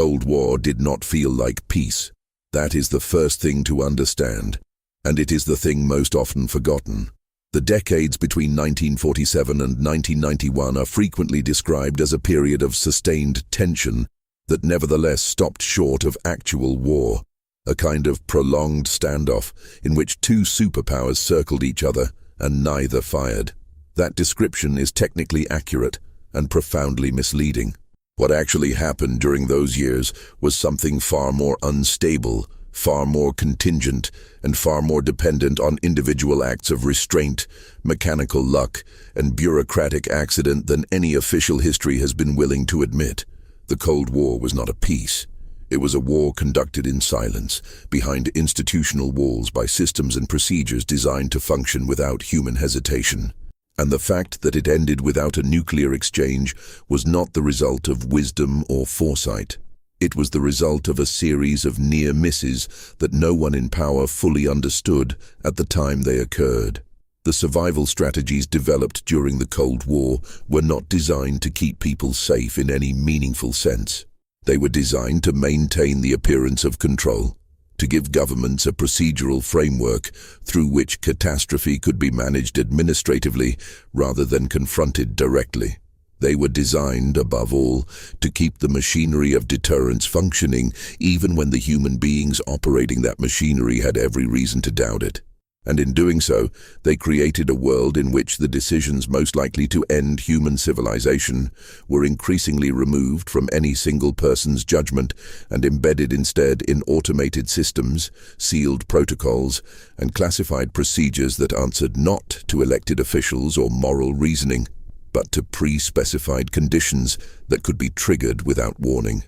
Cold War did not feel like peace. That is the first thing to understand, and it is the thing most often forgotten. The decades between 1947 and 1991 are frequently described as a period of sustained tension that nevertheless stopped short of actual war, a kind of prolonged standoff in which two superpowers circled each other and neither fired. That description is technically accurate and profoundly misleading. What actually happened during those years was something far more unstable, far more contingent, and far more dependent on individual acts of restraint, mechanical luck, and bureaucratic accident than any official history has been willing to admit. The Cold War was not a peace. It was a war conducted in silence, behind institutional walls by systems and procedures designed to function without human hesitation. And the fact that it ended without a nuclear exchange was not the result of wisdom or foresight. It was the result of a series of near misses that no one in power fully understood at the time they occurred. The survival strategies developed during the Cold War were not designed to keep people safe in any meaningful sense. They were designed to maintain the appearance of control, to give governments a procedural framework through which catastrophe could be managed administratively rather than confronted directly. They were designed, above all, to keep the machinery of deterrence functioning even when the human beings operating that machinery had every reason to doubt it. And in doing so, they created a world in which the decisions most likely to end human civilization were increasingly removed from any single person's judgment and embedded instead in automated systems, sealed protocols, and classified procedures that answered not to elected officials or moral reasoning, but to pre-specified conditions that could be triggered without warning.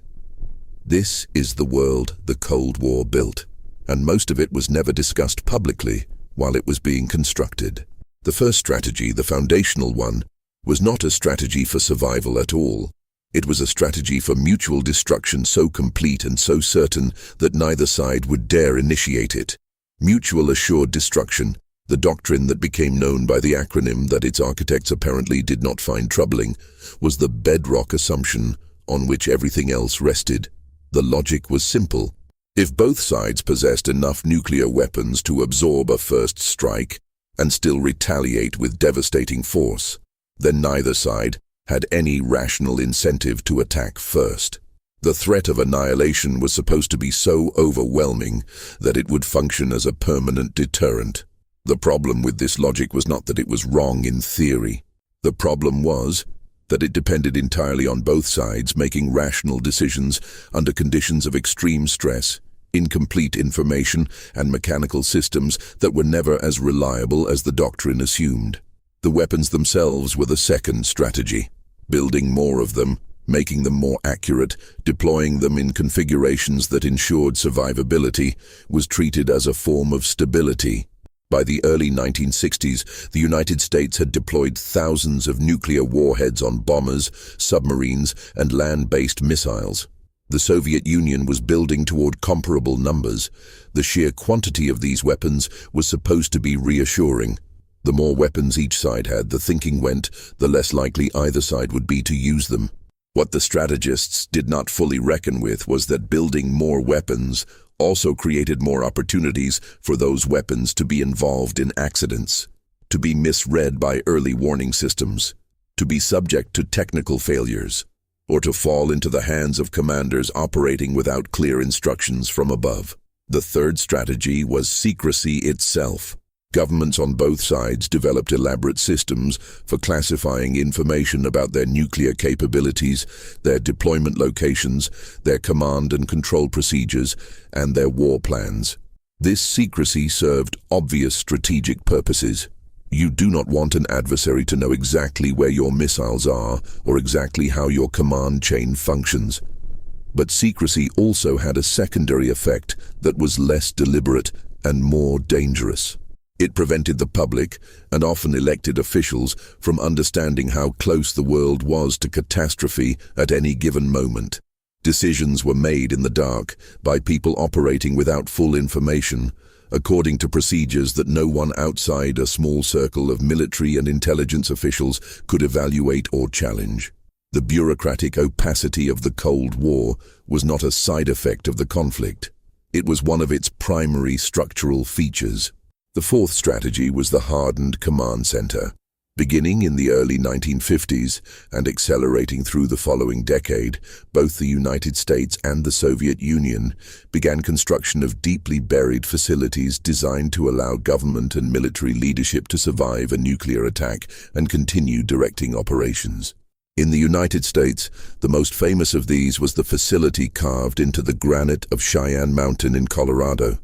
This is the world the Cold War built, and most of it was never discussed publicly while it was being constructed. The first strategy, the foundational one, was not a strategy for survival at all. It was a strategy for mutual destruction so complete and so certain that neither side would dare initiate it. Mutual assured destruction, the doctrine that became known by the acronym that its architects apparently did not find troubling, was the bedrock assumption on which everything else rested. The logic was simple. If both sides possessed enough nuclear weapons to absorb a first strike and still retaliate with devastating force, then neither side had any rational incentive to attack first. The threat of annihilation was supposed to be so overwhelming that it would function as a permanent deterrent. The problem with this logic was not that it was wrong in theory. The problem was that it depended entirely on both sides making rational decisions under conditions of extreme stress, incomplete information, and mechanical systems that were never as reliable as the doctrine assumed. The weapons themselves were the second strategy. Building more of them, making them more accurate, deploying them in configurations that ensured survivability, was treated as a form of stability. By the early 1960s, the United States had deployed thousands of nuclear warheads on bombers, submarines, and land-based missiles. The Soviet Union was building toward comparable numbers. The sheer quantity of these weapons was supposed to be reassuring. The more weapons each side had, the thinking went, the less likely either side would be to use them. What the strategists did not fully reckon with was that building more weapons also created more opportunities for those weapons to be involved in accidents, to be misread by early warning systems, to be subject to technical failures, or to fall into the hands of commanders operating without clear instructions from above. The third strategy was secrecy itself. Governments on both sides developed elaborate systems for classifying information about their nuclear capabilities, their deployment locations, their command and control procedures, and their war plans. This secrecy served obvious strategic purposes. You do not want an adversary to know exactly where your missiles are or exactly how your command chain functions. But secrecy also had a secondary effect that was less deliberate and more dangerous. It prevented the public, and often elected officials, from understanding how close the world was to catastrophe at any given moment. Decisions were made in the dark by people operating without full information, according to procedures that no one outside a small circle of military and intelligence officials could evaluate or challenge. The bureaucratic opacity of the Cold War was not a side effect of the conflict. It was one of its primary structural features. The fourth strategy was the hardened command center. Beginning in the early 1950s and accelerating through the following decade, both the United States and the Soviet Union began construction of deeply buried facilities designed to allow government and military leadership to survive a nuclear attack and continue directing operations. In the United States, the most famous of these was the facility carved into the granite of Cheyenne Mountain in Colorado.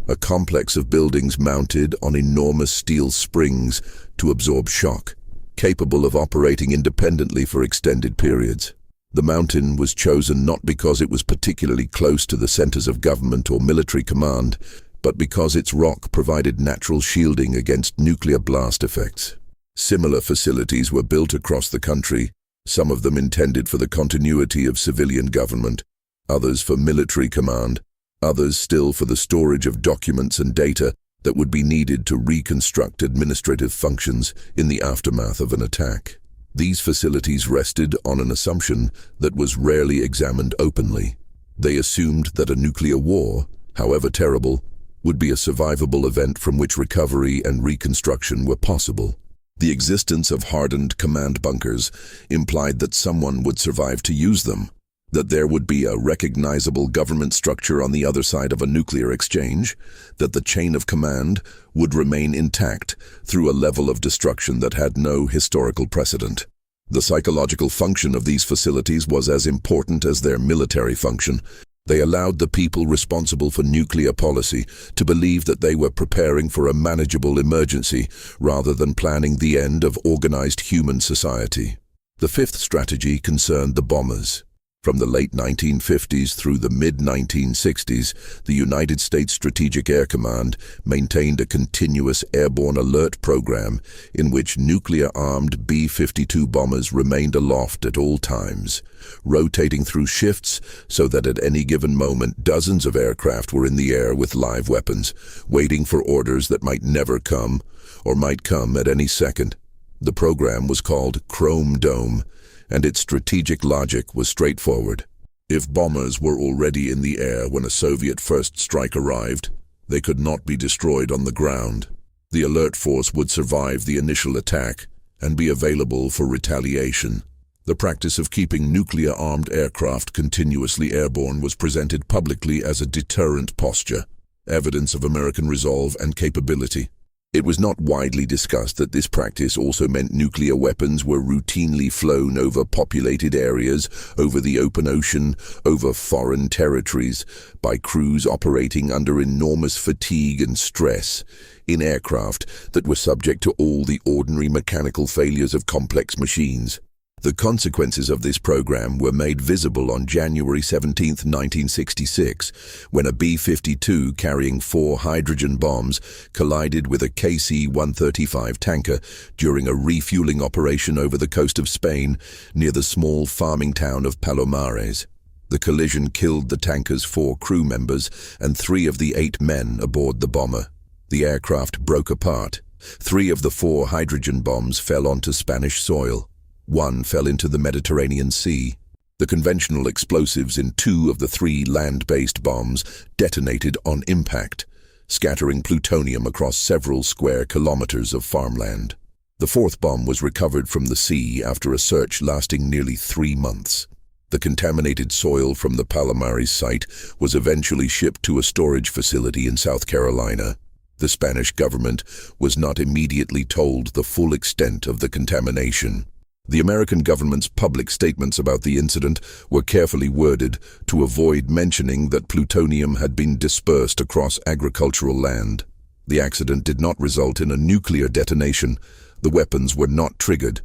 A complex of buildings mounted on enormous steel springs to absorb shock, capable of operating independently for extended periods. The mountain was chosen not because it was particularly close to the centers of government or military command, but because its rock provided natural shielding against nuclear blast effects. Similar facilities were built across the country, some of them intended for the continuity of civilian government, others for military command, others still for the storage of documents and data that would be needed to reconstruct administrative functions in the aftermath of an attack. These facilities rested on an assumption that was rarely examined openly. They assumed that a nuclear war, however terrible, would be a survivable event from which recovery and reconstruction were possible. The existence of hardened command bunkers implied that someone would survive to use them, that there would be a recognizable government structure on the other side of a nuclear exchange, that the chain of command would remain intact through a level of destruction that had no historical precedent. The psychological function of these facilities was as important as their military function. They allowed the people responsible for nuclear policy to believe that they were preparing for a manageable emergency rather than planning the end of organized human society. The fifth strategy concerned the bombers. From the late 1950s through the mid-1960s, the United States Strategic Air Command maintained a continuous airborne alert program in which nuclear-armed B-52 bombers remained aloft at all times, rotating through shifts so that at any given moment dozens of aircraft were in the air with live weapons, waiting for orders that might never come or might come at any second. The program was called Chrome Dome, and its strategic logic was straightforward. If bombers were already in the air when a Soviet first strike arrived, they could not be destroyed on the ground. The alert force would survive the initial attack and be available for retaliation. The practice of keeping nuclear-armed aircraft continuously airborne was presented publicly as a deterrent posture, evidence of American resolve and capability. It was not widely discussed that this practice also meant nuclear weapons were routinely flown over populated areas, over the open ocean, over foreign territories, by crews operating under enormous fatigue and stress, in aircraft that were subject to all the ordinary mechanical failures of complex machines. The consequences of this program were made visible on January 17, 1966, when a B-52 carrying 4 hydrogen bombs collided with a KC-135 tanker during a refueling operation over the coast of Spain near the small farming town of Palomares. The collision killed the tanker's 4 crew members and 3 of the 8 men aboard the bomber. The aircraft broke apart. 3 of the 4 hydrogen bombs fell onto Spanish soil. 1 fell into the Mediterranean Sea. The conventional explosives in 2 of the 3 land-based bombs detonated on impact, scattering plutonium across several square kilometers of farmland. The 4th bomb was recovered from the sea after a search lasting nearly 3 months. The contaminated soil from the Palomares site was eventually shipped to a storage facility in South Carolina. The Spanish government was not immediately told the full extent of the contamination. The American government's public statements about the incident were carefully worded to avoid mentioning that plutonium had been dispersed across agricultural land. The accident did not result in a nuclear detonation. The weapons were not triggered,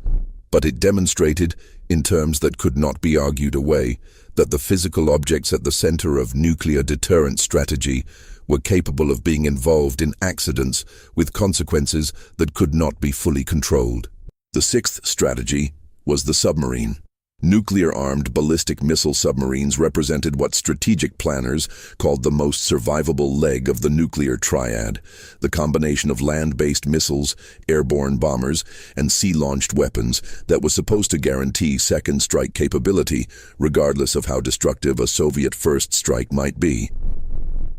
but it demonstrated, in terms that could not be argued away, that the physical objects at the center of nuclear deterrent strategy were capable of being involved in accidents with consequences that could not be fully controlled. The 6th strategy was the submarine. Nuclear-armed ballistic missile submarines represented what strategic planners called the most survivable leg of the nuclear triad, the combination of land-based missiles, airborne bombers, and sea-launched weapons that was supposed to guarantee second strike capability, regardless of how destructive a Soviet first strike might be.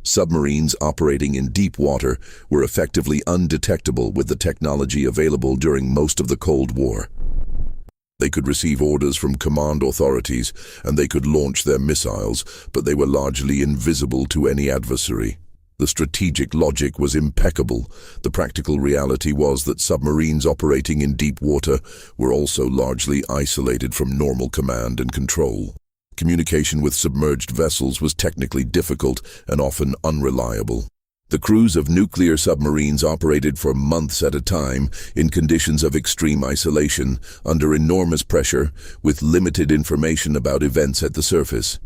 Submarines operating in deep water were effectively undetectable with the technology available during most of the Cold War. They could receive orders from command authorities, and they could launch their missiles, but they were largely invisible to any adversary. The strategic logic was impeccable. The practical reality was that submarines operating in deep water were also largely isolated from normal command and control. Communication with submerged vessels was technically difficult and often unreliable. The crews of nuclear submarines operated for months at a time in conditions of extreme isolation, under enormous pressure, with limited information about events at the surface.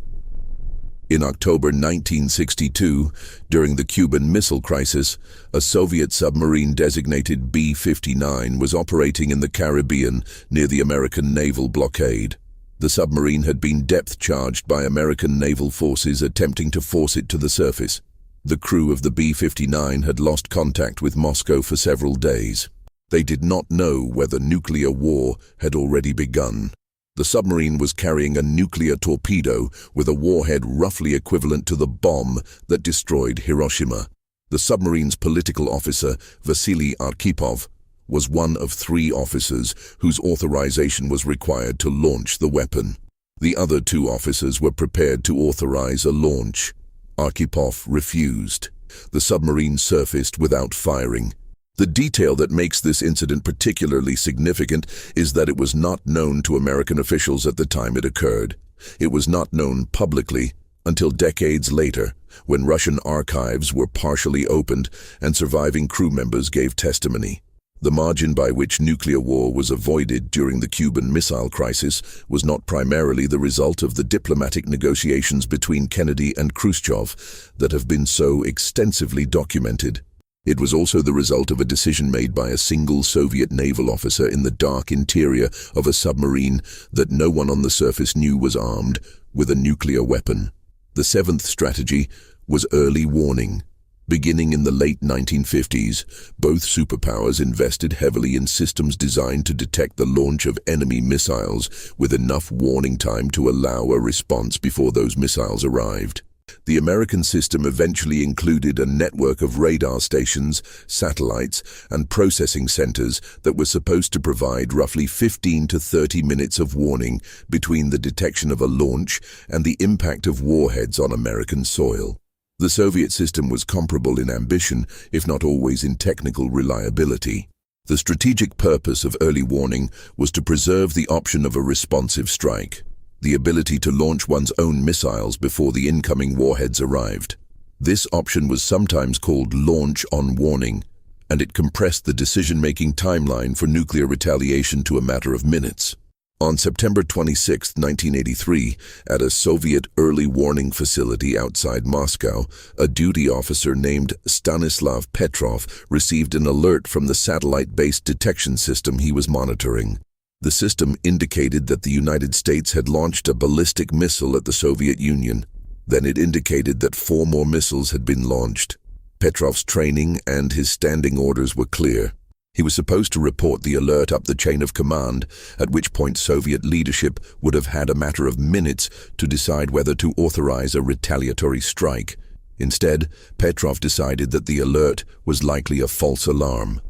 In October 1962, during the Cuban Missile Crisis, a Soviet submarine designated B-59 was operating in the Caribbean near the American naval blockade. The submarine had been depth-charged by American naval forces attempting to force it to the surface. The crew of the B-59 had lost contact with Moscow for several days. They did not know whether nuclear war had already begun. The submarine was carrying a nuclear torpedo with a warhead roughly equivalent to the bomb that destroyed Hiroshima. The submarine's political officer, Vasily Arkhipov, was one of 3 officers whose authorization was required to launch the weapon. The other 2 officers were prepared to authorize a launch. Arkhipov refused. The submarine surfaced without firing. The detail that makes this incident particularly significant is that it was not known to American officials at the time it occurred. It was not known publicly until decades later, when Russian archives were partially opened and surviving crew members gave testimony. The margin by which nuclear war was avoided during the Cuban Missile Crisis was not primarily the result of the diplomatic negotiations between Kennedy and Khrushchev that have been so extensively documented. It was also the result of a decision made by a single Soviet naval officer in the dark interior of a submarine that no one on the surface knew was armed with a nuclear weapon. The 7th strategy was early warning. Beginning in the late 1950s, both superpowers invested heavily in systems designed to detect the launch of enemy missiles with enough warning time to allow a response before those missiles arrived. The American system eventually included a network of radar stations, satellites, and processing centers that were supposed to provide roughly 15 to 30 minutes of warning between the detection of a launch and the impact of warheads on American soil. The Soviet system was comparable in ambition, if not always in technical reliability. The strategic purpose of early warning was to preserve the option of a responsive strike, the ability to launch one's own missiles before the incoming warheads arrived. This option was sometimes called launch on warning, and it compressed the decision-making timeline for nuclear retaliation to a matter of minutes. On September 26, 1983, at a Soviet early warning facility outside Moscow, a duty officer named Stanislav Petrov received an alert from the satellite-based detection system he was monitoring. The system indicated that the United States had launched a ballistic missile at the Soviet Union. Then it indicated that 4 more missiles had been launched. Petrov's training and his standing orders were clear. He was supposed to report the alert up the chain of command, at which point Soviet leadership would have had a matter of minutes to decide whether to authorize a retaliatory strike. Instead, Petrov decided that the alert was likely a false alarm.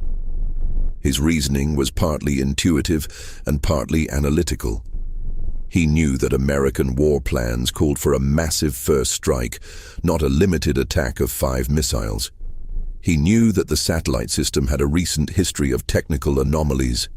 His reasoning was partly intuitive and partly analytical. He knew that American war plans called for a massive first strike, not a limited attack of 5 missiles. He knew that the satellite system had a recent history of technical anomalies.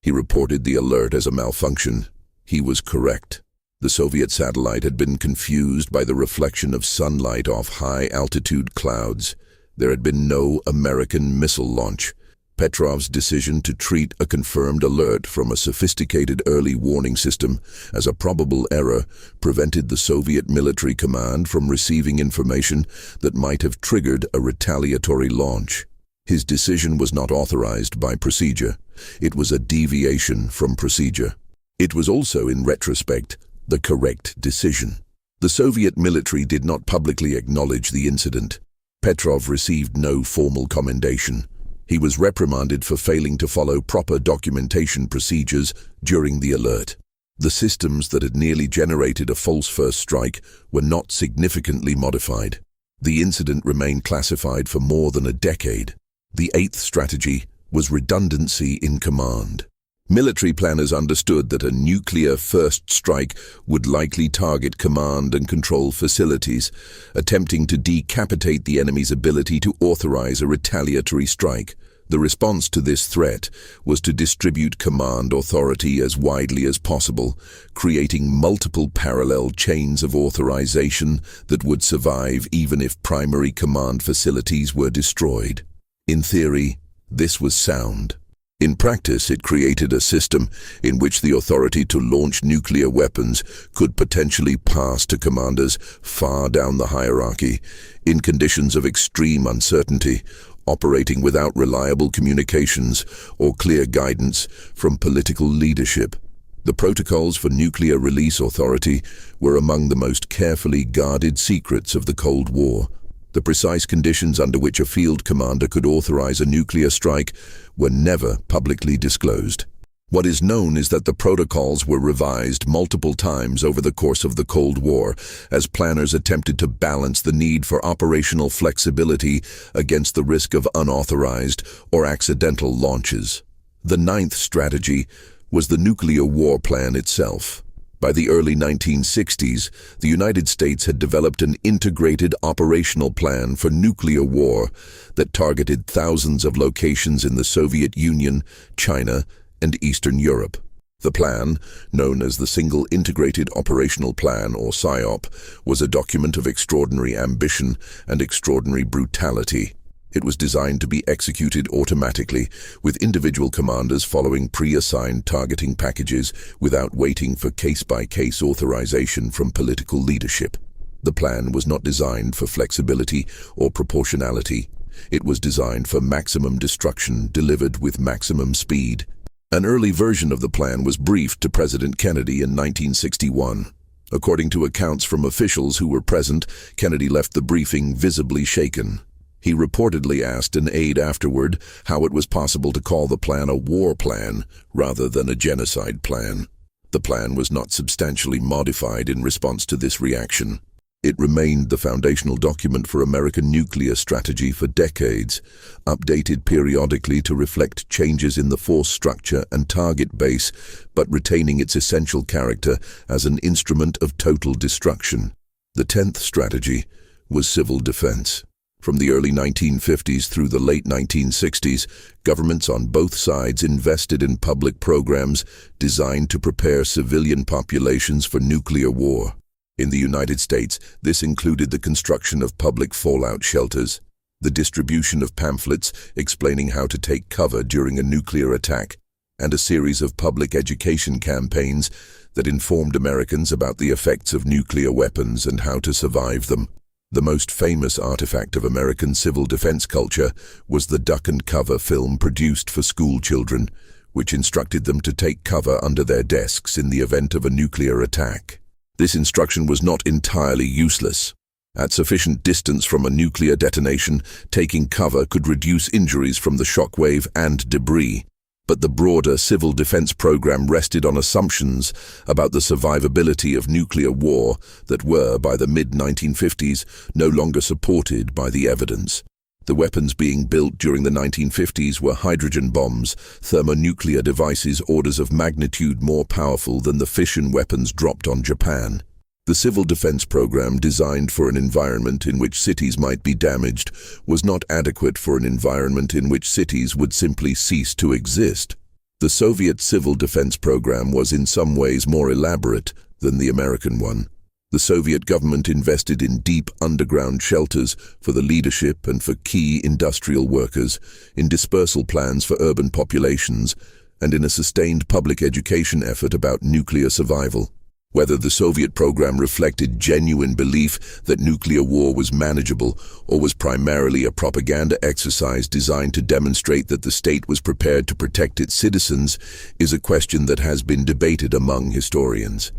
He reported the alert as a malfunction. He was correct. The Soviet satellite had been confused by the reflection of sunlight off high-altitude clouds. There had been no American missile launch. Petrov's decision to treat a confirmed alert from a sophisticated early warning system as a probable error prevented the Soviet military command from receiving information that might have triggered a retaliatory launch. His decision was not authorized by procedure. It was a deviation from procedure. It was also, in retrospect, the correct decision. The Soviet military did not publicly acknowledge the incident. Petrov received no formal commendation. He was reprimanded for failing to follow proper documentation procedures during the alert. The systems that had nearly generated a false first strike were not significantly modified. The incident remained classified for more than a decade. The eighth strategy was redundancy in command. Military planners understood that a nuclear first strike would likely target command and control facilities, attempting to decapitate the enemy's ability to authorize a retaliatory strike. The response to this threat was to distribute command authority as widely as possible, creating multiple parallel chains of authorization that would survive even if primary command facilities were destroyed. In theory, this was sound. In practice, it created a system in which the authority to launch nuclear weapons could potentially pass to commanders far down the hierarchy, in conditions of extreme uncertainty, operating without reliable communications or clear guidance from political leadership. The protocols for nuclear release authority were among the most carefully guarded secrets of the Cold War. The precise conditions under which a field commander could authorize a nuclear strike were never publicly disclosed. What is known is that the protocols were revised multiple times over the course of the Cold War as planners attempted to balance the need for operational flexibility against the risk of unauthorized or accidental launches. The ninth strategy was the nuclear war plan itself. By the early 1960s, the United States had developed an integrated operational plan for nuclear war that targeted thousands of locations in the Soviet Union, China, and Eastern Europe. The plan, known as the Single Integrated Operational Plan, or SIOP, was a document of extraordinary ambition and extraordinary brutality. It was designed to be executed automatically, with individual commanders following pre-assigned targeting packages without waiting for case-by-case authorization from political leadership. The plan was not designed for flexibility or proportionality. It was designed for maximum destruction delivered with maximum speed. An early version of the plan was briefed to President Kennedy in 1961. According to accounts from officials who were present, Kennedy left the briefing visibly shaken. He reportedly asked an aide afterward how it was possible to call the plan a war plan rather than a genocide plan. The plan was not substantially modified in response to this reaction. It remained the foundational document for American nuclear strategy for decades, updated periodically to reflect changes in the force structure and target base, but retaining its essential character as an instrument of total destruction. The 10th strategy was civil defense. From the early 1950s through the late 1960s, governments on both sides invested in public programs designed to prepare civilian populations for nuclear war. In the United States, this included the construction of public fallout shelters, the distribution of pamphlets explaining how to take cover during a nuclear attack, and a series of public education campaigns that informed Americans about the effects of nuclear weapons and how to survive them. The most famous artifact of American civil defense culture was the Duck and Cover film produced for school children, which instructed them to take cover under their desks in the event of a nuclear attack. This instruction was not entirely useless. At sufficient distance from a nuclear detonation, taking cover could reduce injuries from the shockwave and debris. But the broader civil defense program rested on assumptions about the survivability of nuclear war that were, by the mid-1950s, no longer supported by the evidence. The weapons being built during the 1950s were hydrogen bombs, thermonuclear devices orders of magnitude more powerful than the fission weapons dropped on Japan. The civil defense program, designed for an environment in which cities might be damaged, was not adequate for an environment in which cities would simply cease to exist. The Soviet civil defense program was in some ways more elaborate than the American one. The Soviet government invested in deep underground shelters for the leadership and for key industrial workers, in dispersal plans for urban populations, and in a sustained public education effort about nuclear survival. Whether the Soviet program reflected genuine belief that nuclear war was manageable or was primarily a propaganda exercise designed to demonstrate that the state was prepared to protect its citizens is a question that has been debated among historians.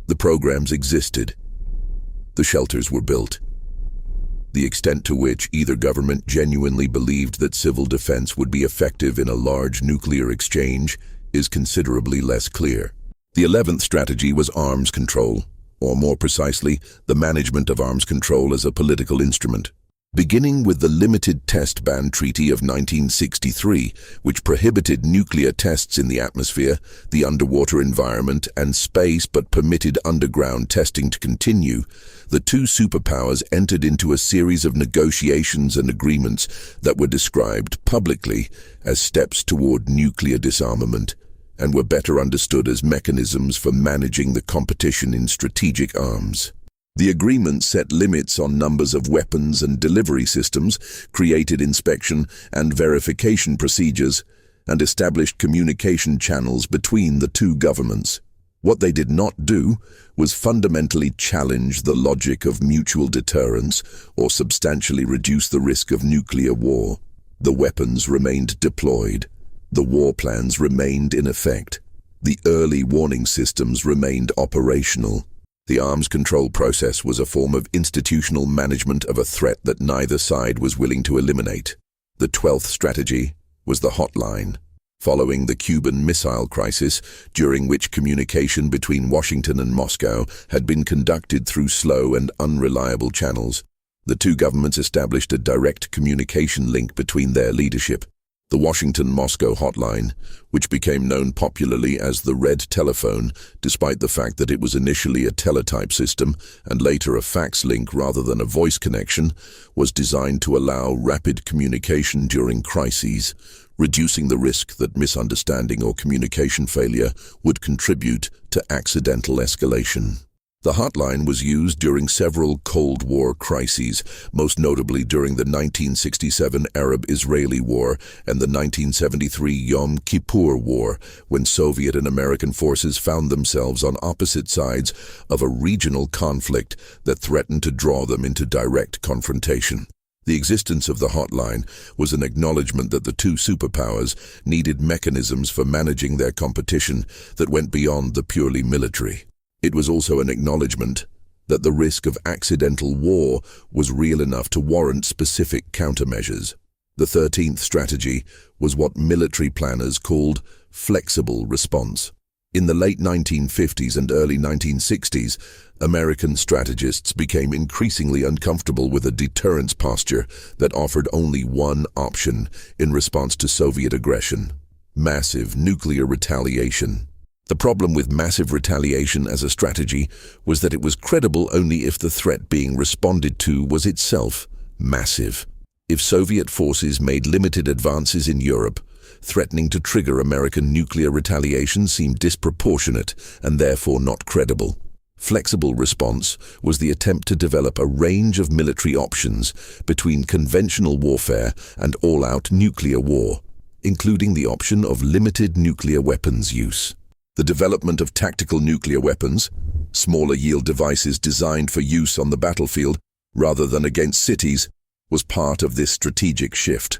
The programs existed. The shelters were built. The extent to which either government genuinely believed that civil defense would be effective in a large nuclear exchange is considerably less clear. The 11th strategy was arms control, or more precisely, the management of arms control as a political instrument. Beginning with the Limited Test Ban Treaty of 1963, which prohibited nuclear tests in the atmosphere, the underwater environment, and space but permitted underground testing to continue, the two superpowers entered into a series of negotiations and agreements that were described publicly as steps toward nuclear disarmament, and were better understood as mechanisms for managing the competition in strategic arms. The agreement set limits on numbers of weapons and delivery systems, created inspection and verification procedures, and established communication channels between the two governments. What they did not do was fundamentally challenge the logic of mutual deterrence or substantially reduce the risk of nuclear war. The weapons remained deployed. The war plans remained in effect. The early warning systems remained operational. The arms control process was a form of institutional management of a threat that neither side was willing to eliminate. The 12th strategy was the hotline. Following the Cuban Missile Crisis, during which communication between Washington and Moscow had been conducted through slow and unreliable channels, the two governments established a direct communication link between their leadership. The Washington-Moscow hotline, which became known popularly as the Red Telephone, despite the fact that it was initially a teletype system and later a fax link rather than a voice connection, was designed to allow rapid communication during crises, reducing the risk that misunderstanding or communication failure would contribute to accidental escalation. The hotline was used during several Cold War crises, most notably during the 1967 Arab-Israeli War and the 1973 Yom Kippur War, when Soviet and American forces found themselves on opposite sides of a regional conflict that threatened to draw them into direct confrontation. The existence of the hotline was an acknowledgement that the two superpowers needed mechanisms for managing their competition that went beyond the purely military. It was also an acknowledgement that the risk of accidental war was real enough to warrant specific countermeasures. The 13th strategy was what military planners called flexible response. In the late 1950s and early 1960s, American strategists became increasingly uncomfortable with a deterrence posture that offered only one option in response to Soviet aggression: massive nuclear retaliation. The problem with massive retaliation as a strategy was that it was credible only if the threat being responded to was itself massive. If Soviet forces made limited advances in Europe, threatening to trigger American nuclear retaliation seemed disproportionate and therefore not credible. Flexible response was the attempt to develop a range of military options between conventional warfare and all-out nuclear war, including the option of limited nuclear weapons use. The development of tactical nuclear weapons, smaller yield devices designed for use on the battlefield rather than against cities, was part of this strategic shift.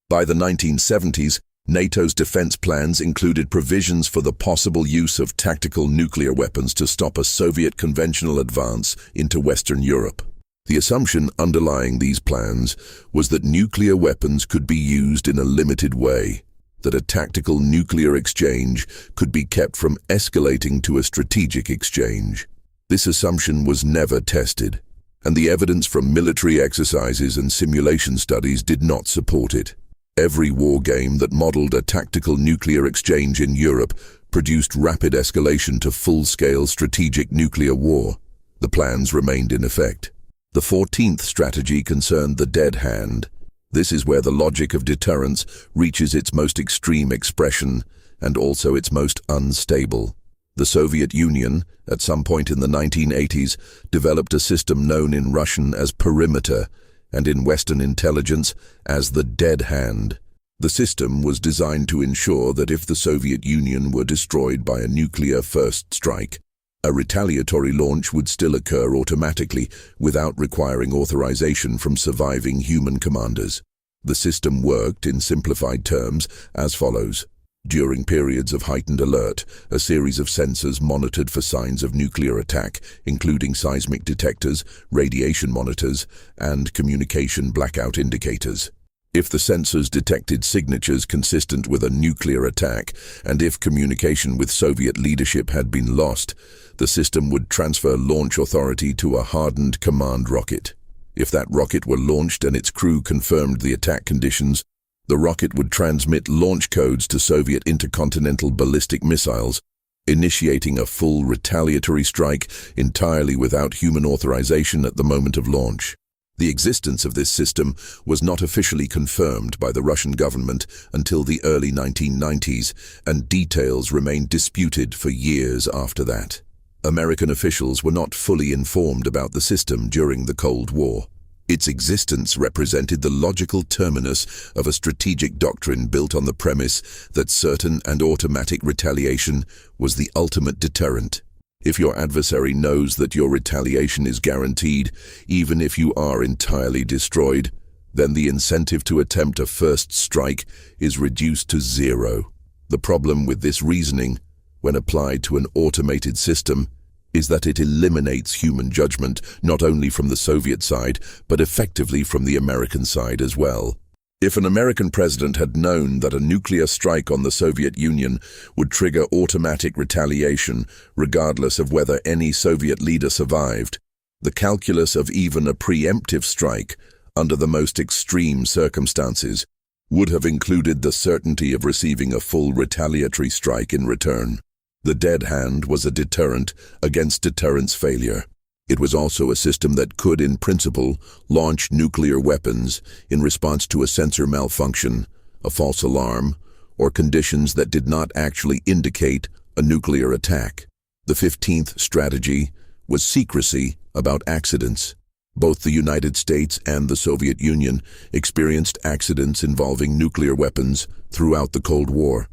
By the 1970s, NATO's defense plans included provisions for the possible use of tactical nuclear weapons to stop a Soviet conventional advance into Western Europe. The assumption underlying these plans was that nuclear weapons could be used in a limited way, that a tactical nuclear exchange could be kept from escalating to a strategic exchange. This assumption was never tested, and the evidence from military exercises and simulation studies did not support it. Every war game that modeled a tactical nuclear exchange in Europe produced rapid escalation to full-scale strategic nuclear war. The plans remained in effect. The 14th strategy concerned the dead hand. This is where the logic of deterrence reaches its most extreme expression and also its most unstable. The Soviet Union, at some point in the 1980s, developed a system known in Russian as perimeter and in Western intelligence as the dead hand. The system was designed to ensure that if the Soviet Union were destroyed by a nuclear first strike, A retaliatory launch would still occur automatically without requiring authorization from surviving human commanders. The system worked, in simplified terms, as follows. During periods of heightened alert, a series of sensors monitored for signs of nuclear attack, including seismic detectors, radiation monitors, and communication blackout indicators. If the sensors detected signatures consistent with a nuclear attack, and if communication with Soviet leadership had been lost, the system would transfer launch authority to a hardened command rocket. If that rocket were launched and its crew confirmed the attack conditions, the rocket would transmit launch codes to Soviet intercontinental ballistic missiles, initiating a full retaliatory strike entirely without human authorization at the moment of launch. The existence of this system was not officially confirmed by the Russian government until the early 1990s, and details remained disputed for years after that. American officials were not fully informed about the system during the Cold War. Its existence represented the logical terminus of a strategic doctrine built on the premise that certain and automatic retaliation was the ultimate deterrent. If your adversary knows that your retaliation is guaranteed, even if you are entirely destroyed, then the incentive to attempt a first strike is reduced to zero. The problem with this reasoning, when applied to an automated system, is that it eliminates human judgment not only from the Soviet side, but effectively from the American side as well. If an American president had known that a nuclear strike on the Soviet Union would trigger automatic retaliation, regardless of whether any Soviet leader survived, the calculus of even a preemptive strike, under the most extreme circumstances, would have included the certainty of receiving a full retaliatory strike in return. The dead hand was a deterrent against deterrence failure. It was also a system that could, in principle, launch nuclear weapons in response to a sensor malfunction, a false alarm, or conditions that did not actually indicate a nuclear attack. The 15th strategy was secrecy about accidents. Both the United States and the Soviet Union experienced accidents involving nuclear weapons throughout the Cold War.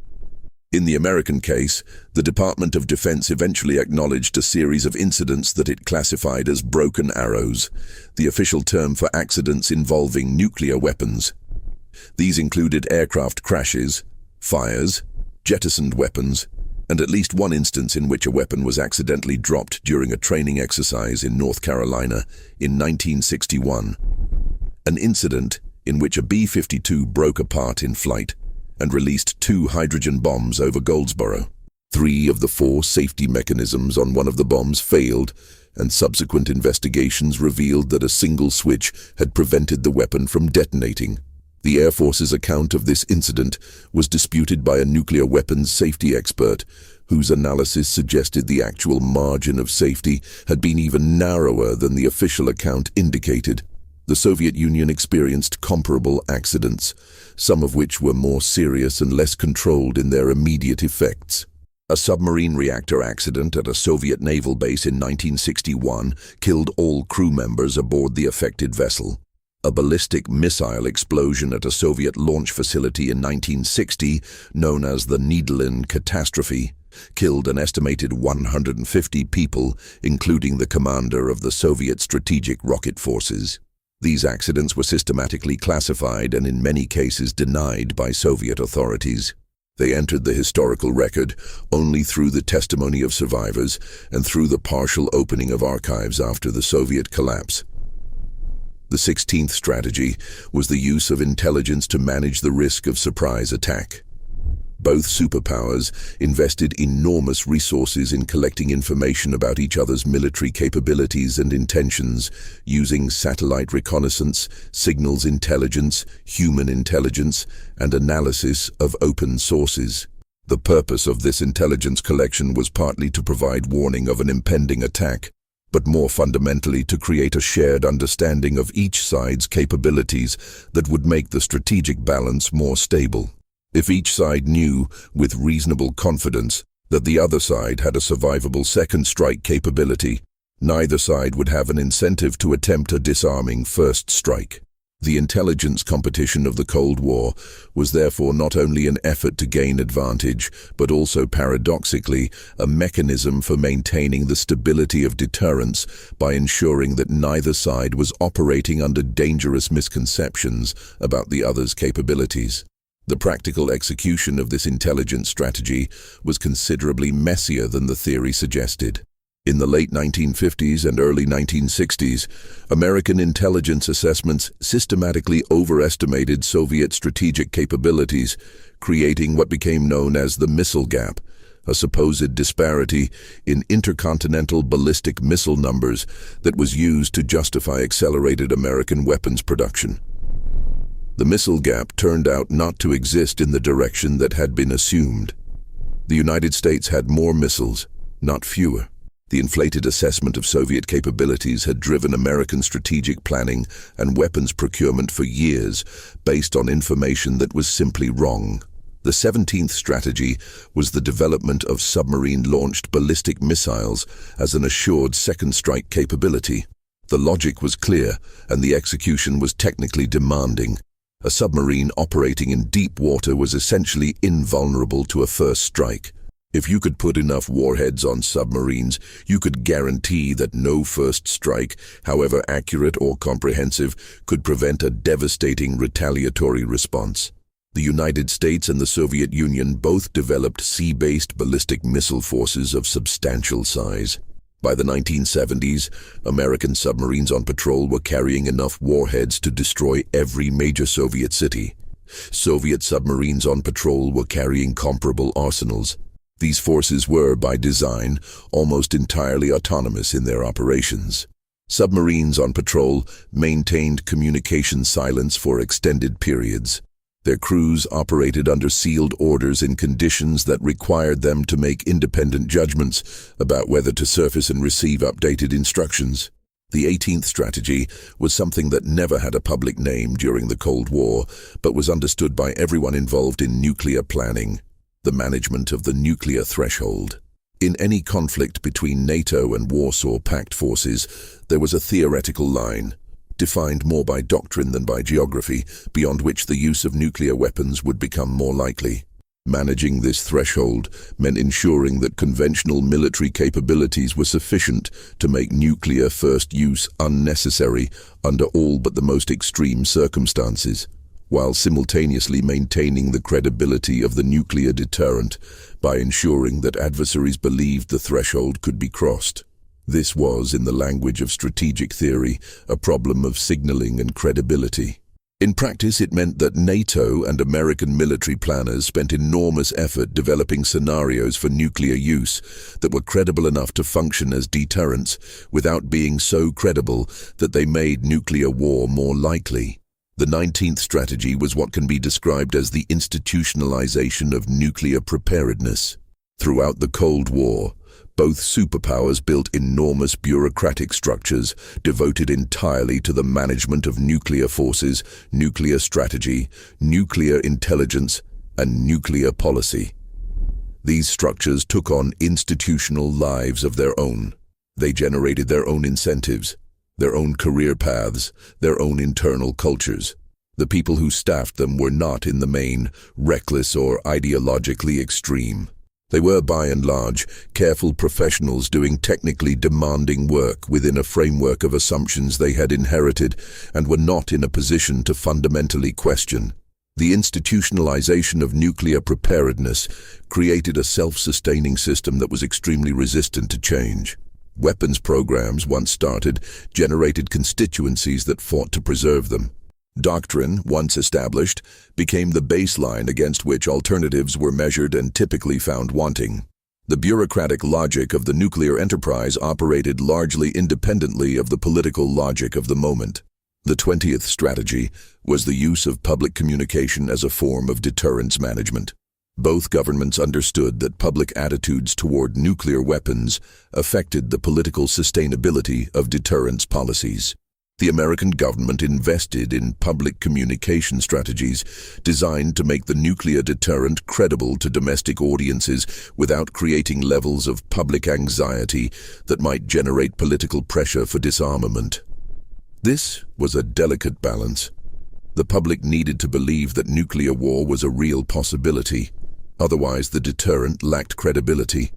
In the American case, the Department of Defense eventually acknowledged a series of incidents that it classified as broken arrows, the official term for accidents involving nuclear weapons. These included aircraft crashes, fires, jettisoned weapons, and at least one instance in which a weapon was accidentally dropped during a training exercise in North Carolina in 1961. An incident in which a B-52 broke apart in flight and released 2 hydrogen bombs over Goldsboro. 3 of the 4 safety mechanisms on one of the bombs failed, and subsequent investigations revealed that a single switch had prevented the weapon from detonating. The Air Force's account of this incident was disputed by a nuclear weapons safety expert, whose analysis suggested the actual margin of safety had been even narrower than the official account indicated. The Soviet Union experienced comparable accidents, some of which were more serious and less controlled in their immediate effects. A submarine reactor accident at a Soviet naval base in 1961 killed all crew members aboard the affected vessel. A ballistic missile explosion at a Soviet launch facility in 1960, known as the Needlin catastrophe, killed an estimated 150 people, including the commander of the Soviet strategic rocket forces. These accidents were systematically classified and in many cases denied by Soviet authorities. They entered the historical record only through the testimony of survivors and through the partial opening of archives after the Soviet collapse. The 16th strategy was the use of intelligence to manage the risk of surprise attack. Both superpowers invested enormous resources in collecting information about each other's military capabilities and intentions, using satellite reconnaissance, signals intelligence, human intelligence, and analysis of open sources. The purpose of this intelligence collection was partly to provide warning of an impending attack, but more fundamentally to create a shared understanding of each side's capabilities that would make the strategic balance more stable. If each side knew, with reasonable confidence, that the other side had a survivable second strike capability, neither side would have an incentive to attempt a disarming first strike. The intelligence competition of the Cold War was therefore not only an effort to gain advantage, but also paradoxically a mechanism for maintaining the stability of deterrence by ensuring that neither side was operating under dangerous misconceptions about the other's capabilities. The practical execution of this intelligence strategy was considerably messier than the theory suggested. In the late 1950s and early 1960s, American intelligence assessments systematically overestimated Soviet strategic capabilities, creating what became known as the missile gap, a supposed disparity in intercontinental ballistic missile numbers that was used to justify accelerated American weapons production. The missile gap turned out not to exist in the direction that had been assumed. The United States had more missiles, not fewer. The inflated assessment of Soviet capabilities had driven American strategic planning and weapons procurement for years based on information that was simply wrong. The 17th strategy was the development of submarine-launched ballistic missiles as an assured second strike capability. The logic was clear, and the execution was technically demanding. A submarine operating in deep water was essentially invulnerable to a first strike. If you could put enough warheads on submarines, you could guarantee that no first strike, however accurate or comprehensive, could prevent a devastating retaliatory response. The United States and the Soviet Union both developed sea-based ballistic missile forces of substantial size. By the 1970s, American submarines on patrol were carrying enough warheads to destroy every major Soviet city. Soviet submarines on patrol were carrying comparable arsenals. These forces were, by design, almost entirely autonomous in their operations. Submarines on patrol maintained communication silence for extended periods. Their crews operated under sealed orders in conditions that required them to make independent judgments about whether to surface and receive updated instructions. The 18th strategy was something that never had a public name during the Cold War, but was understood by everyone involved in nuclear planning: the management of the nuclear threshold. In any conflict between NATO and Warsaw Pact forces, there was a theoretical line, defined more by doctrine than by geography, beyond which the use of nuclear weapons would become more likely. Managing this threshold meant ensuring that conventional military capabilities were sufficient to make nuclear first use unnecessary under all but the most extreme circumstances, while simultaneously maintaining the credibility of the nuclear deterrent by ensuring that adversaries believed the threshold could be crossed. This was, in the language of strategic theory, a problem of signaling and credibility. In practice, it meant that NATO and American military planners spent enormous effort developing scenarios for nuclear use that were credible enough to function as deterrents without being so credible that they made nuclear war more likely. The 19th strategy was what can be described as the institutionalization of nuclear preparedness. Throughout the Cold War, both superpowers built enormous bureaucratic structures devoted entirely to the management of nuclear forces, nuclear strategy, nuclear intelligence, and nuclear policy. These structures took on institutional lives of their own. They generated their own incentives, their own career paths, their own internal cultures. The people who staffed them were not, in the main, reckless or ideologically extreme. They were, by and large, careful professionals doing technically demanding work within a framework of assumptions they had inherited and were not in a position to fundamentally question. The institutionalization of nuclear preparedness created a self-sustaining system that was extremely resistant to change. Weapons programs, once started, generated constituencies that fought to preserve them. Doctrine, once established, became the baseline against which alternatives were measured and typically found wanting. The bureaucratic logic of the nuclear enterprise operated largely independently of the political logic of the moment. The 20th strategy was the use of public communication as a form of deterrence management. Both governments understood that public attitudes toward nuclear weapons affected the political sustainability of deterrence policies. The American government invested in public communication strategies designed to make the nuclear deterrent credible to domestic audiences without creating levels of public anxiety that might generate political pressure for disarmament. This was a delicate balance. The public needed to believe that nuclear war was a real possibility. Otherwise, the deterrent lacked credibility.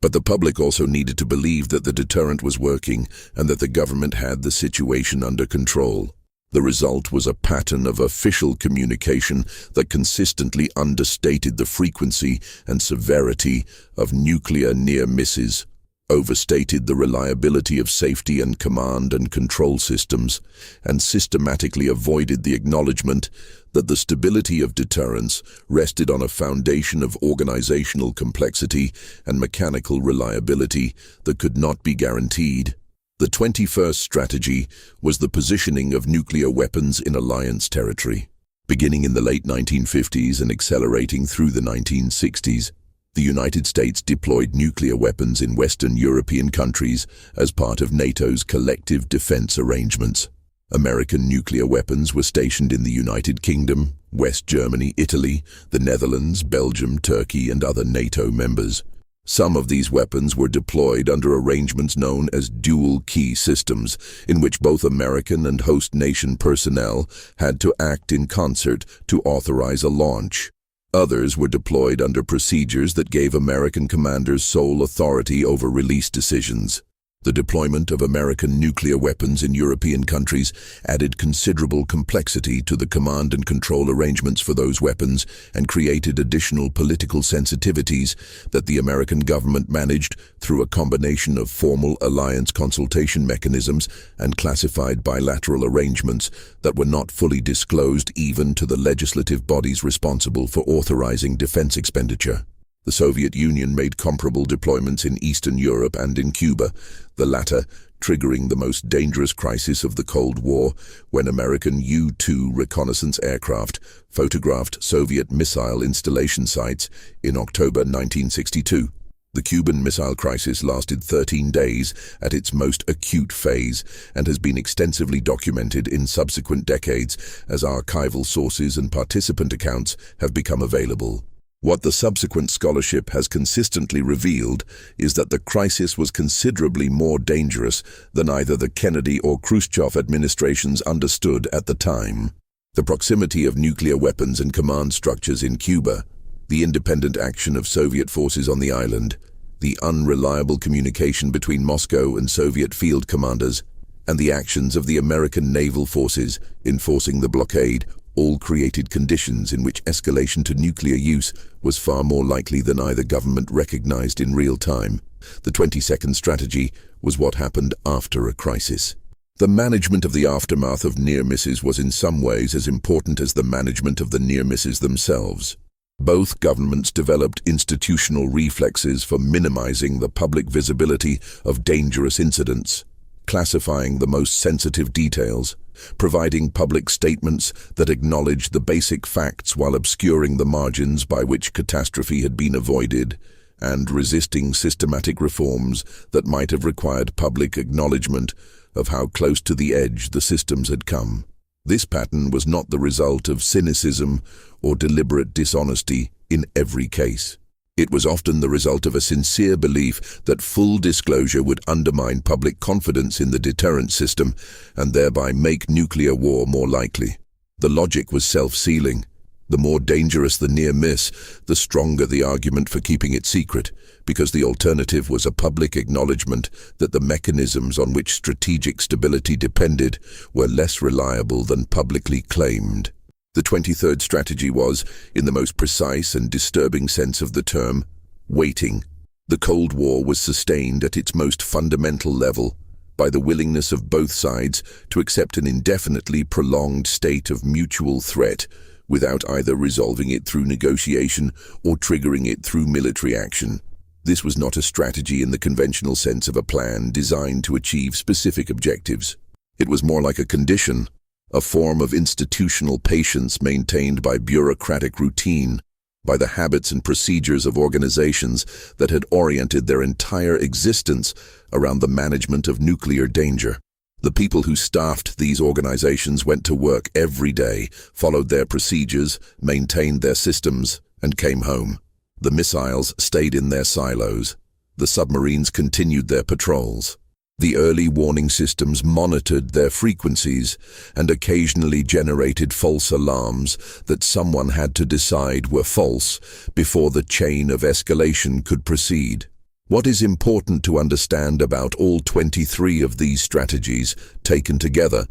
But the public also needed to believe that the deterrent was working and that the government had the situation under control. The result was a pattern of official communication that consistently understated the frequency and severity of nuclear near misses, overstated the reliability of safety and command and control systems, and systematically avoided the acknowledgement that the stability of deterrence rested on a foundation of organizational complexity and mechanical reliability that could not be guaranteed. The 21st strategy was the positioning of nuclear weapons in alliance territory. Beginning in the late 1950s and accelerating through the 1960s, the United States deployed nuclear weapons in Western European countries as part of NATO's collective defense arrangements. American nuclear weapons were stationed in the United Kingdom, West Germany, Italy, the Netherlands, Belgium, Turkey, and other NATO members. Some of these weapons were deployed under arrangements known as dual-key systems, in which both American and host nation personnel had to act in concert to authorize a launch. Others were deployed under procedures that gave American commanders sole authority over release decisions. The deployment of American nuclear weapons in European countries added considerable complexity to the command and control arrangements for those weapons and created additional political sensitivities that the American government managed through a combination of formal alliance consultation mechanisms and classified bilateral arrangements that were not fully disclosed even to the legislative bodies responsible for authorizing defense expenditure. The Soviet Union made comparable deployments in Eastern Europe and in Cuba, the latter triggering the most dangerous crisis of the Cold War when American U-2 reconnaissance aircraft photographed Soviet missile installation sites in October 1962. The Cuban Missile Crisis lasted 13 days at its most acute phase and has been extensively documented in subsequent decades as archival sources and participant accounts have become available. What the subsequent scholarship has consistently revealed is that the crisis was considerably more dangerous than either the Kennedy or Khrushchev administrations understood at the time. The proximity of nuclear weapons and command structures in Cuba, the independent action of Soviet forces on the island, the unreliable communication between Moscow and Soviet field commanders, and the actions of the American naval forces enforcing the blockade all created conditions in which escalation to nuclear use was far more likely than either government recognized in real time. The 22nd strategy was what happened after a crisis. The management of the aftermath of near misses was in some ways as important as the management of the near misses themselves. Both governments developed institutional reflexes for minimizing the public visibility of dangerous incidents, classifying the most sensitive details, providing public statements that acknowledged the basic facts while obscuring the margins by which catastrophe had been avoided, and resisting systematic reforms that might have required public acknowledgement of how close to the edge the systems had come. This pattern was not the result of cynicism or deliberate dishonesty in every case. It was often the result of a sincere belief that full disclosure would undermine public confidence in the deterrent system and thereby make nuclear war more likely. The logic was self-sealing. The more dangerous the near miss, the stronger the argument for keeping it secret, because the alternative was a public acknowledgement that the mechanisms on which strategic stability depended were less reliable than publicly claimed. The 23rd strategy was, in the most precise and disturbing sense of the term, waiting. The Cold War was sustained at its most fundamental level by the willingness of both sides to accept an indefinitely prolonged state of mutual threat without either resolving it through negotiation or triggering it through military action. This was not a strategy in the conventional sense of a plan designed to achieve specific objectives. It was more like a condition, a form of institutional patience maintained by bureaucratic routine, by the habits and procedures of organizations that had oriented their entire existence around the management of nuclear danger. The people who staffed these organizations went to work every day, followed their procedures, maintained their systems, and came home. The missiles stayed in their silos. The submarines continued their patrols. The early warning systems monitored their frequencies and occasionally generated false alarms that someone had to decide were false before the chain of escalation could proceed. What is important to understand about all 23 of these strategies taken together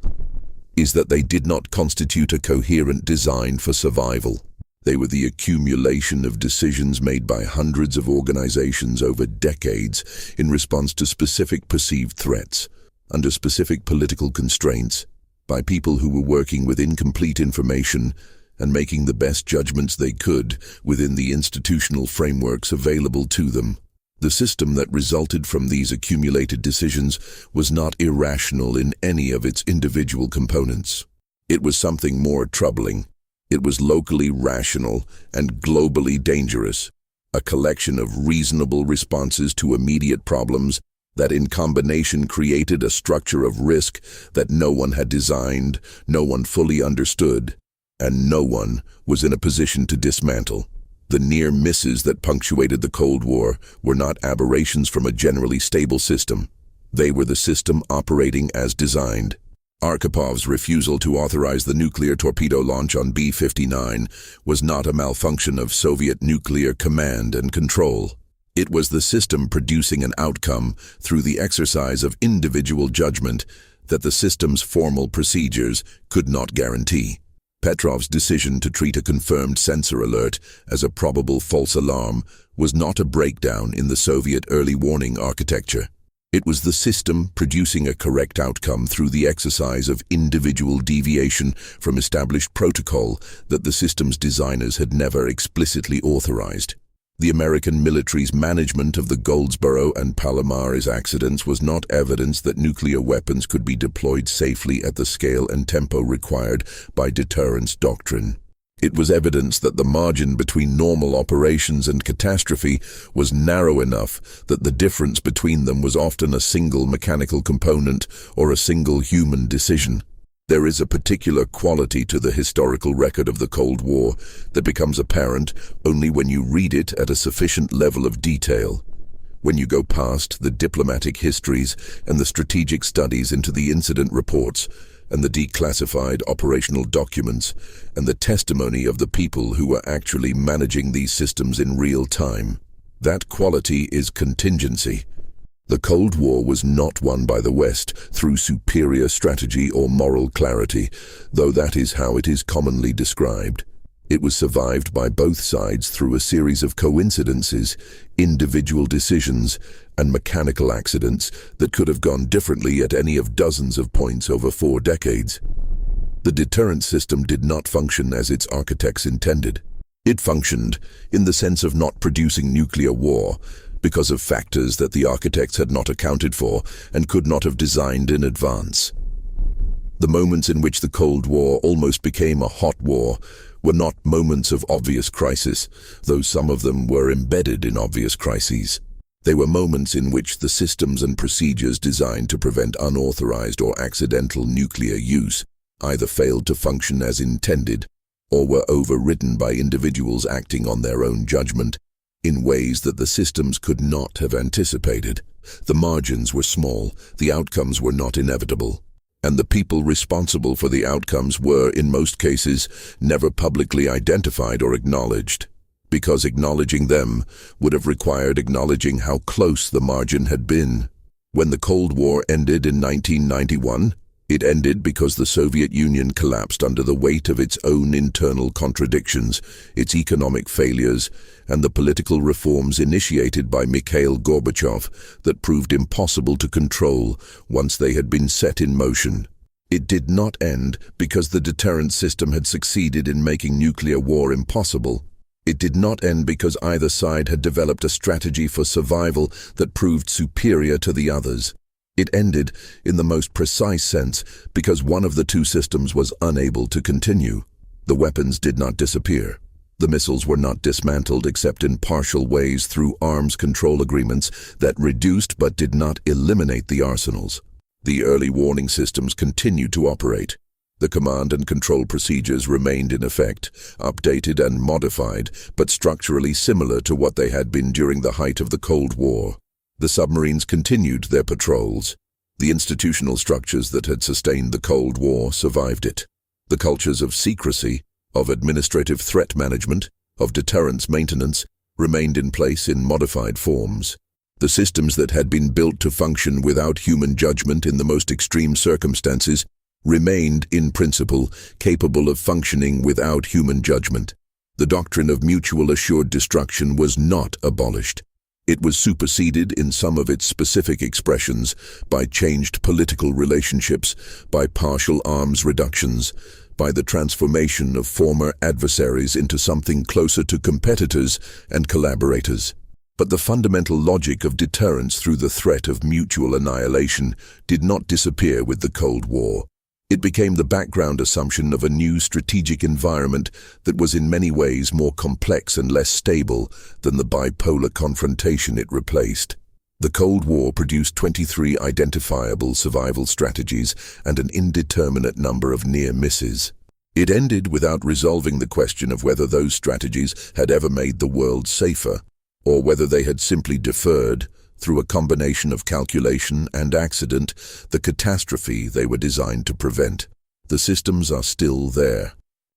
is that they did not constitute a coherent design for survival. They were the accumulation of decisions made by hundreds of organizations over decades in response to specific perceived threats, under specific political constraints, by people who were working with incomplete information and making the best judgments they could within the institutional frameworks available to them. The system that resulted from these accumulated decisions was not irrational in any of its individual components. It was something more troubling. It was locally rational and globally dangerous, a collection of reasonable responses to immediate problems that in combination created a structure of risk that no one had designed, no one fully understood, and no one was in a position to dismantle. The near misses that punctuated the Cold War were not aberrations from a generally stable system. They were the system operating as designed. Arkhipav's refusal to authorize the nuclear torpedo launch on B-59 was not a malfunction of Soviet nuclear command and control. It was the system producing an outcome through the exercise of individual judgment that the system's formal procedures could not guarantee. Petrov's decision to treat a confirmed sensor alert as a probable false alarm was not a breakdown in the Soviet early warning architecture. It was the system producing a correct outcome through the exercise of individual deviation from established protocol that the system's designers had never explicitly authorized. The American military's management of the Goldsboro and Palomares accidents was not evidence that nuclear weapons could be deployed safely at the scale and tempo required by deterrence doctrine. It was evidence that the margin between normal operations and catastrophe was narrow enough that the difference between them was often a single mechanical component or a single human decision. There is a particular quality to the historical record of the Cold War that becomes apparent only when you read it at a sufficient level of detail. When you go past the diplomatic histories and the strategic studies into the incident reports, and the declassified operational documents, and the testimony of the people who were actually managing these systems in real time. That quality is contingency. The Cold War was not won by the West through superior strategy or moral clarity, though that is how it is commonly described. It was survived by both sides through a series of coincidences, individual decisions, and mechanical accidents that could have gone differently at any of dozens of points over 4 decades. The deterrent system did not function as its architects intended. It functioned in the sense of not producing nuclear war because of factors that the architects had not accounted for and could not have designed in advance. The moments in which the Cold War almost became a hot war were not moments of obvious crisis, though some of them were embedded in obvious crises. They were moments in which the systems and procedures designed to prevent unauthorized or accidental nuclear use either failed to function as intended or were overridden by individuals acting on their own judgment in ways that the systems could not have anticipated. The margins were small, the outcomes were not inevitable, and the people responsible for the outcomes were, in most cases, never publicly identified or acknowledged, because acknowledging them would have required acknowledging how close the margin had been. When the Cold War ended in 1991, it ended because the Soviet Union collapsed under the weight of its own internal contradictions, its economic failures, and the political reforms initiated by Mikhail Gorbachev that proved impossible to control once they had been set in motion. It did not end because the deterrent system had succeeded in making nuclear war impossible. It did not end because either side had developed a strategy for survival that proved superior to the others. It ended, in the most precise sense, because one of the two systems was unable to continue. The weapons did not disappear. The missiles were not dismantled except in partial ways through arms control agreements that reduced but did not eliminate the arsenals. The early warning systems continued to operate. The command and control procedures remained in effect, updated and modified, but structurally similar to what they had been during the height of the Cold War. The submarines continued their patrols. The institutional structures that had sustained the Cold War survived it. The cultures of secrecy, of administrative threat management, of deterrence maintenance, remained in place in modified forms. The systems that had been built to function without human judgment in the most extreme circumstances remained, in principle, capable of functioning without human judgment. The doctrine of mutual assured destruction was not abolished. It was superseded in some of its specific expressions by changed political relationships, by partial arms reductions, by the transformation of former adversaries into something closer to competitors and collaborators. But the fundamental logic of deterrence through the threat of mutual annihilation did not disappear with the Cold War. It became the background assumption of a new strategic environment that was in many ways more complex and less stable than the bipolar confrontation it replaced. The Cold War produced 23 identifiable survival strategies and an indeterminate number of near misses. It ended without resolving the question of whether those strategies had ever made the world safer, or whether they had simply deferred, through a combination of calculation and accident, the catastrophe they were designed to prevent. The systems are still there.